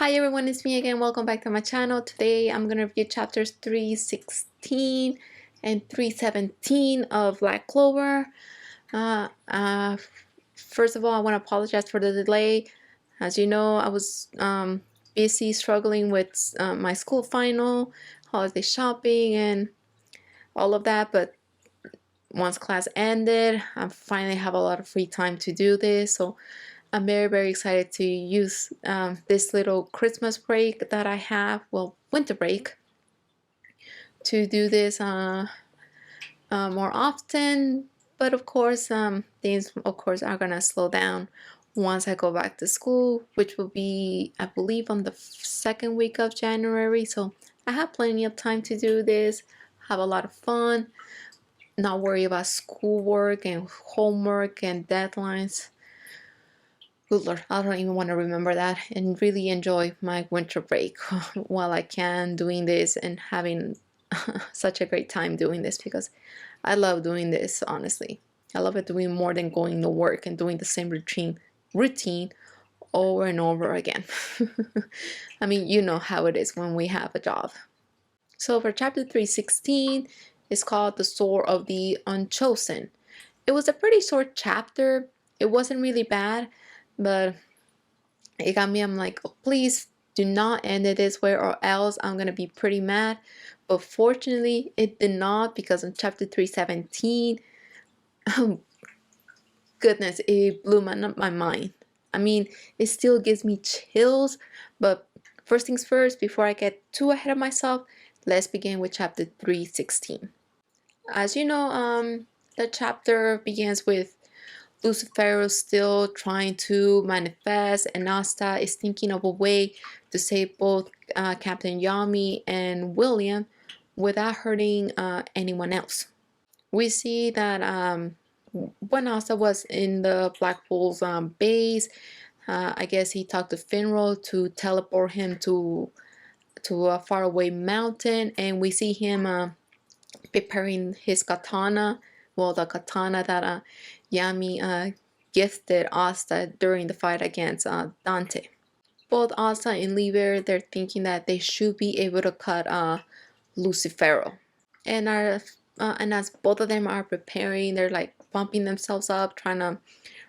Hi everyone, it's me again. Welcome back to my channel. Today I'm gonna review chapters 316 and 317 of Black Clover. Uh, uh, First of all, I want to apologize for the delay. As you know, I was busy struggling with my school final, holiday shopping, and all of that. But once class ended, I finally have a lot of free time to do this. So I'm very excited to use this little Christmas break that I have, well, winter break, to do this more often. But of course, things of course are gonna slow down once I go back to school, which will be, I believe, on the second week of January. So I have plenty of time to do this, have a lot of fun, not worry about schoolwork and homework and deadlines. Good Lord, I don't even want to remember that, and really enjoy my winter break while I can, doing this and having such a great time doing this, because I love doing this, honestly. I love it doing more than going to work and doing the same routine over and over again. I mean, you know how it is when we have a job. So for chapter 316, it's called The Sword of the Unchosen. It was a pretty short chapter. It wasn't really bad, but it got me. I'm like, oh, please do not end it this way, or else I'm gonna be pretty mad. But fortunately it did not, because in chapter 317, oh goodness, it blew my mind. I mean, it still gives me chills. But first things first, before I get too ahead of myself, let's begin with chapter 316. As you know, the chapter begins with Lucifero still trying to manifest, and Asta is thinking of a way to save both Captain Yami and William without hurting anyone else. We see that when Asta was in the Blackpool's base, I guess he talked to Finro to teleport him to a faraway mountain, and we see him preparing his katana. Well, the katana that Yami gifted Asta during the fight against Dante. Both Asta and Clover, they're thinking that they should be able to cut Lucifero. And as both of them are preparing, they're like pumping themselves up, trying to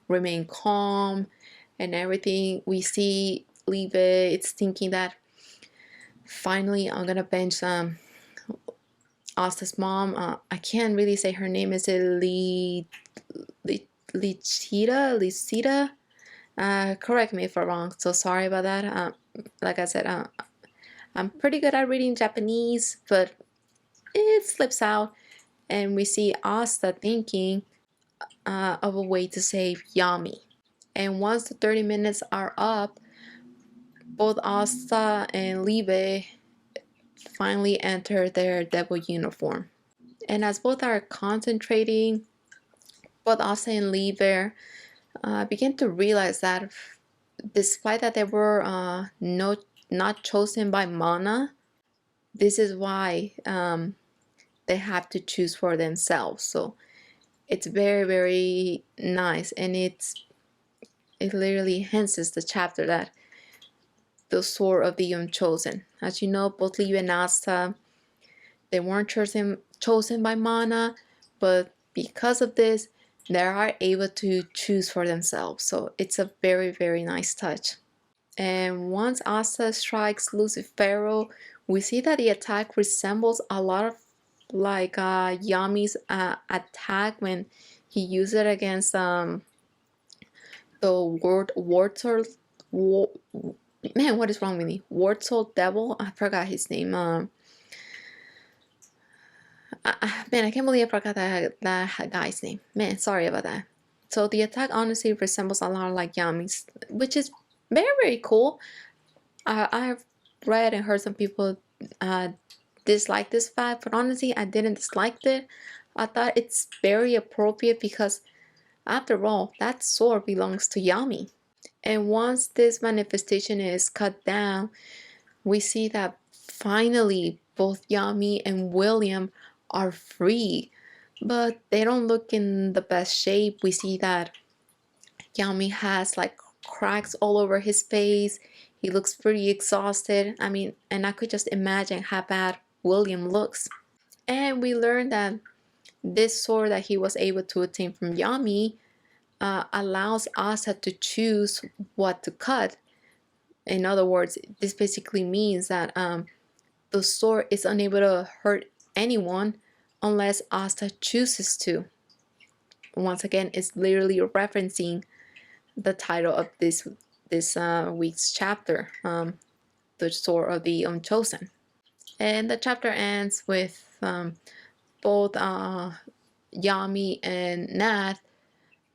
remain calm and everything. We see Clover, it's thinking that finally I'm gonna bench Asta's mom. I can't really say her name. Is it Licita? Correct me if I'm wrong. So sorry about that. Like I said, I'm pretty good at reading Japanese, but it slips out. And we see Asta thinking of a way to save Yami. And once the 30 minutes are up, both Asta and Libe finally enter their devil uniform. And as both are concentrating, both Asta and Libe begin to realize that despite that they were not chosen by Mana, this is why they have to choose for themselves. So it's very nice, and it literally hints the chapter that the sword of the unchosen. As you know, both Liu and Asta, they weren't chosen by Mana, but because of this, they are able to choose for themselves. So it's a very nice touch. And once Asta strikes Lucifero, we see that the attack resembles a lot of like Yami's attack when he used it against the Wartol. Man, what is wrong with me? Wartol Devil? I forgot his name. Man, I can't believe I forgot that guy's name. Man, sorry about that. So the attack honestly resembles a lot like Yami's, which is very cool. I've read and heard some people dislike this fact, but honestly, I didn't dislike it. I thought it's very appropriate because, after all, that sword belongs to Yami. And once this manifestation is cut down, we see that finally both Yami and William are free, but they don't look in the best shape. We see that Yami has like cracks all over his face. He looks pretty exhausted. I mean, and I could just imagine how bad William looks. And we learned that this sword that he was able to obtain from Yami allows Asta to choose what to cut. In other words, this basically means that the sword is unable to hurt anyone unless Asta chooses to. Once again, it's literally referencing the title of this week's chapter, the Sword of the Unchosen. And the chapter ends with both Yami and Nat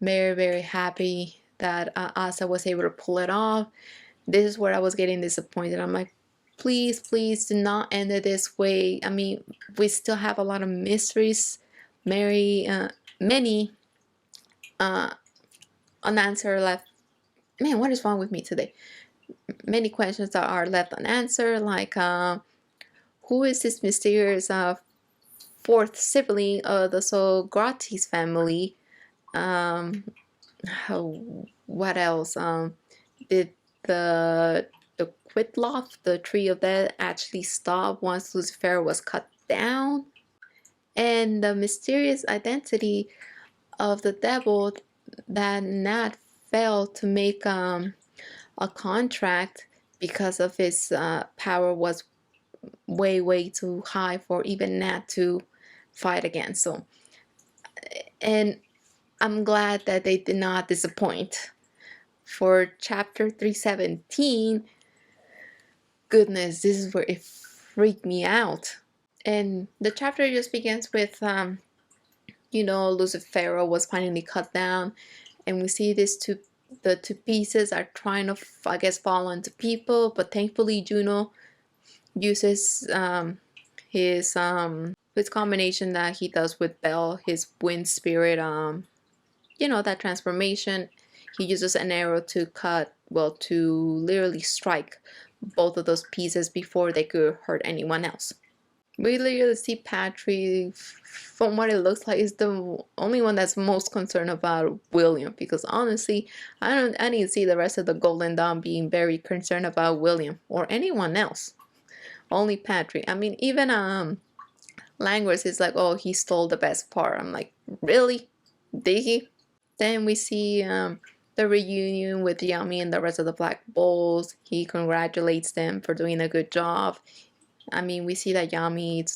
very happy that Asta was able to pull it off. This is where I was getting disappointed. I'm like, please do not end it this way. I mean, we still have a lot of mysteries, many unanswered left. Man, what is wrong with me today? Many questions that are left unanswered, like who is this mysterious fourth sibling of the Socrates family? What else? Did the Quitloff, the tree of death, actually stop once Lucifero was cut down? And the mysterious identity of the devil that Nat failed to make a contract because of his power was way too high for even Nat to fight against. So, and I'm glad that they did not disappoint. For chapter 317, goodness, this is where it freaked me out. And the chapter just begins with Lucifero was finally cut down, and we see the two pieces are trying to, I guess, fall into people, but thankfully Juno uses his combination that he does with Belle, his wind spirit, that transformation. He uses an arrow to to literally strike both of those pieces before they could hurt anyone else. We literally see Patrick, from what it looks like, is the only one that's most concerned about William, because honestly, I didn't see the rest of the Golden Dawn being very concerned about William or anyone else. Only Patrick. I mean, even Langworth is like, oh, he stole the best part. I'm like, really? Did he? Then we see the reunion with Yami and the rest of the Black Bulls. He congratulates them for doing a good job. I mean, we see that Yami,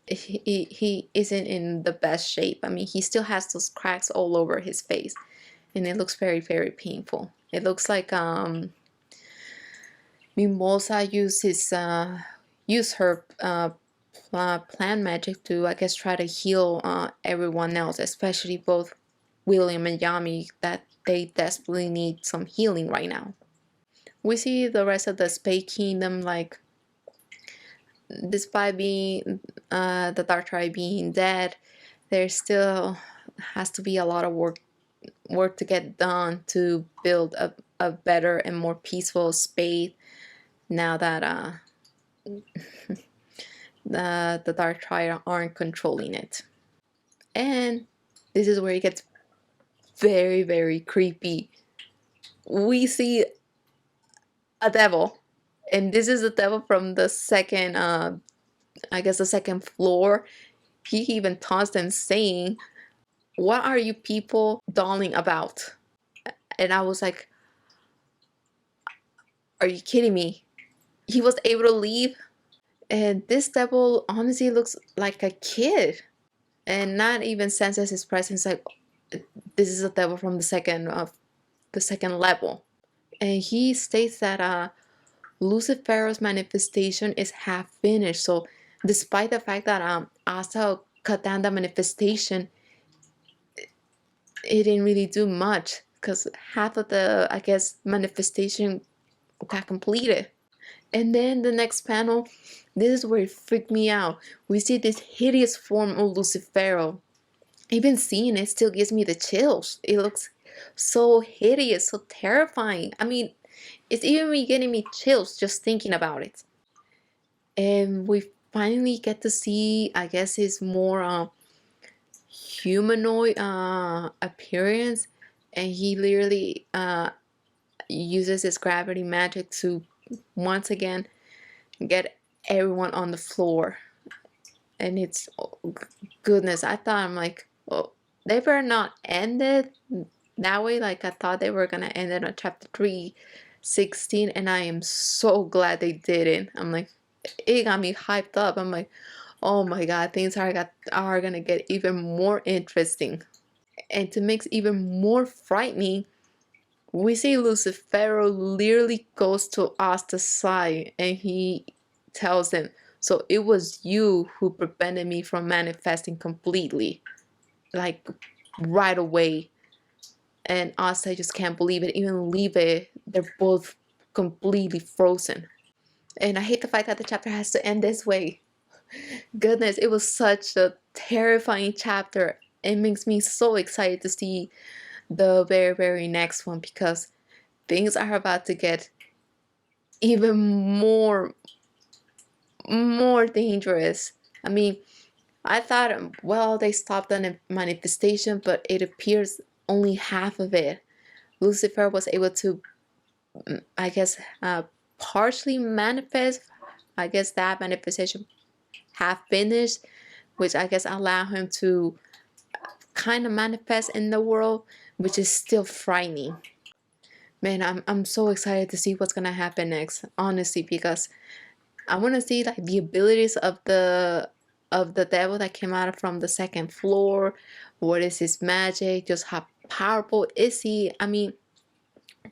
he isn't in the best shape. I mean, he still has those cracks all over his face, and it looks very painful. It looks like Mimosa used her plant magic to, I guess, try to heal everyone else, especially both William and Yami, that they desperately need some healing right now. We see the rest of the Spade Kingdom, like, despite being the Dark Tribe being dead, there still has to be a lot of work to get done to build a better and more peaceful Spade now that the Dark Tribe aren't controlling it. And this is where it gets very creepy. We see a devil, and this is the devil from the second, I guess the second floor. He even taunts them saying, "What are you people dawdling about?" And I was like, are you kidding me? He was able to leave? And this devil honestly looks like a kid, and not even senses his presence. Like, this is a devil from the second level. And he states that Lucifero's manifestation is half finished. So despite the fact that Asta cut down the manifestation, it didn't really do much, because half of the, I guess, manifestation got completed. And then the next panel, this is where it freaked me out. We see this hideous form of Lucifero. Even seeing it still gives me the chills. It looks so hideous, so terrifying. I mean, it's even getting me chills just thinking about it. And we finally get to see, I guess, his more humanoid appearance. And he literally uses his gravity magic to once again get everyone on the floor. And it's, oh, goodness, I thought, I'm like, oh, they better not end it that way. Like, I thought they were gonna end it on chapter 316, and I am so glad they didn't. I'm like, it got me hyped up. I'm like, oh my god, things are gonna get even more interesting. And to make it even more frightening, we see Lucifero literally goes to Asta's side and he tells him, so it was you who prevented me from manifesting completely, like right away. And Asta just can't believe it. Even Liebe, they're both completely frozen. And I hate the fact that the chapter has to end this way. Goodness, it was such a terrifying chapter. It makes me so excited to see the very next one, because things are about to get even more dangerous. I mean, I thought, well, they stopped the manifestation, but it appears only half of it. Lucifer was able to, I guess, partially manifest. I guess that manifestation half finished, which I guess allowed him to kind of manifest in the world, which is still frightening. Man, I'm so excited to see what's gonna happen next, honestly, because I want to see like the abilities of the devil that came out from the second floor. What is his magic? Just how powerful is he? I mean,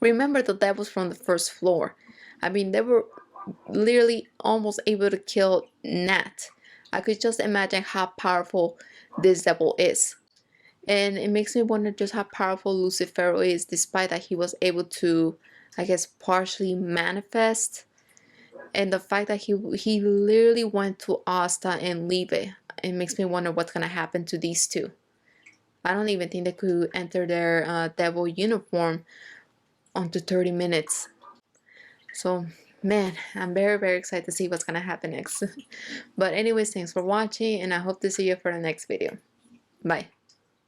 remember the devils from the first floor. I mean, they were literally almost able to kill Nat. I could just imagine how powerful this devil is. And it makes me wonder just how powerful Lucifero is, despite that he was able to, I guess, partially manifest. And the fact that he literally went to Asta and Liebe, it makes me wonder what's gonna happen to these two. I don't even think they could enter their devil uniform onto 30 minutes. So, man, I'm very excited to see what's gonna happen next. But anyways, thanks for watching, and I hope to see you for the next video. Bye.